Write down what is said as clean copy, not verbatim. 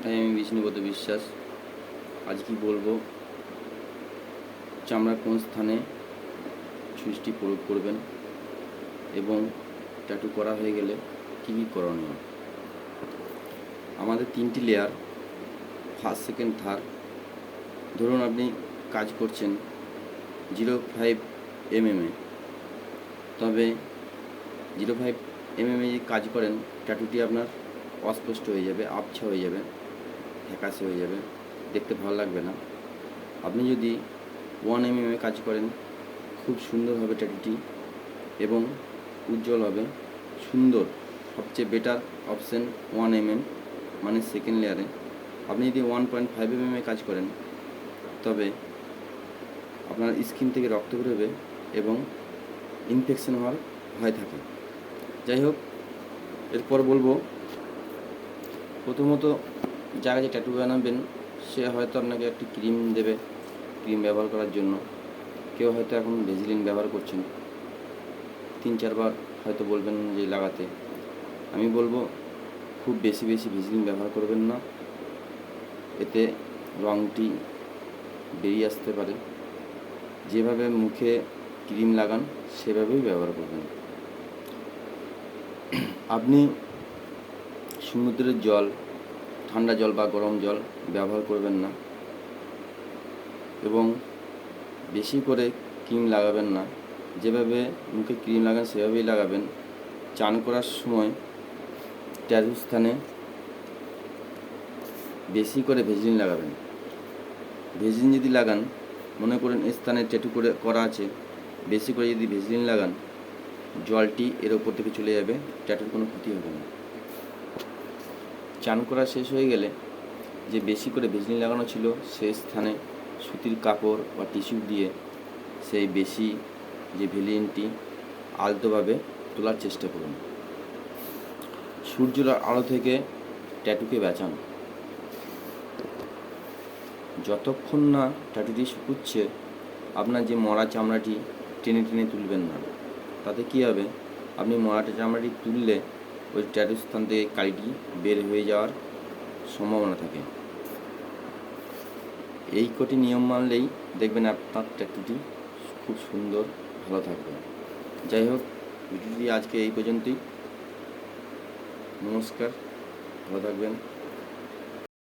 আমি বিষ্ণুপদ বিশ্বাস। আজ কি বলবো, চামড়ার কোন স্থানে সুইচটি প্রয়োগ করবেন এবং ট্যাটু করা হয়ে গেলে কী কী করণীয়। আমাদের 3টি লেয়ার, ফার্স্ট, সেকেন্ড, থার্ড। ধরুন আপনি কাজ করছেন 0.5 mm, তবে 0.5 mm যদি কাজ করেন ট্যাটুটি আপনার অস্পষ্ট হয়ে যাবে, আবছা হয়ে যাবে, ফ্যাকাশে হয়ে যাবে, দেখতে ভালো লাগবে না। আপনি যদি 1 mm কাজ করেন খুব সুন্দর হবে ট্যাটুটি এবং উজ্জ্বল হবে, সুন্দর। সবচেয়ে বেটার অপশান 1 mm, মানে সেকেন্ড লেয়ারে। আপনি যদি 1.5 mm কাজ করেন তবে আপনার স্কিন থেকে রক্ত বেরোবে এবং ইনফেকশন হওয়ার ভয় থাকে। যাই হোক, এরপর বলবো, প্রথমত যারা যে ট্যাটু বানাবেন সে হয়তো আপনাকে একটি ক্রিম দেবে, ক্রিম ব্যবহার করার জন্য। কেউ হয়তো এখন ভেজিলিন ব্যবহার করছেন, 3-4 বার হয়তো বলবেন যে লাগাতে। আমি বলবো খুব বেশি ভেজিলিন ব্যবহার করবেন না, এতে রঙটি বেরিয়ে আসতে পারে। যেভাবে মুখে ক্রিম লাগান সেভাবেই ব্যবহার করবেন। আপনি সমুদ্রের জল, ঠান্ডা জল বা গরম জল ব্যবহার করবেন না এবং বেশি করে ক্রিম লাগাবেন না। যেভাবে মুখে ক্রিম লাগান সেভাবেই লাগাবেন। চান করার সময় ট্যাটু স্থানে বেশি করে ভেজিলিন লাগাবেন। ভেজিলিন যদি লাগান, মনে করেন এই স্থানে ট্যাটু করা আছে, বেশি করে যদি ভেজিলিন লাগান জলটি এর ওপর থেকে চলে যাবে, ট্যাটুর কোনো ক্ষতি হবে না। চান করা শেষ হয়ে গেলে যে বেশি করে ভেজিলিন লাগানো ছিল সেই স্থানে সুতির কাপড় বা টিস্যু দিয়ে সেই বেশি যে ভেজিলিনটি আলতোভাবে তোলার চেষ্টা করুন। সূর্যের আলো থেকে ট্যাটুকে বাঁচান। যতক্ষণ না ট্যাটুটি শুকুচ্ছে আপনার যে মরা চামড়াটি টেনে তুলবেন না। তাতে কী হবে, আপনি মরা চামড়াটি তুললে ওই ট্যাটু স্থান থেকে কালিটি বের হয়ে যাওয়ার সম্ভাবনা থাকে। এই কটি নিয়ম মানলেই দেখবেন আপনার ট্যাটুটি খুব সুন্দর, ভালো থাকবে। যাই হোক, ভিডিওটি আজকে এই পর্যন্তই। নমস্কার, ভালো থাকবেন।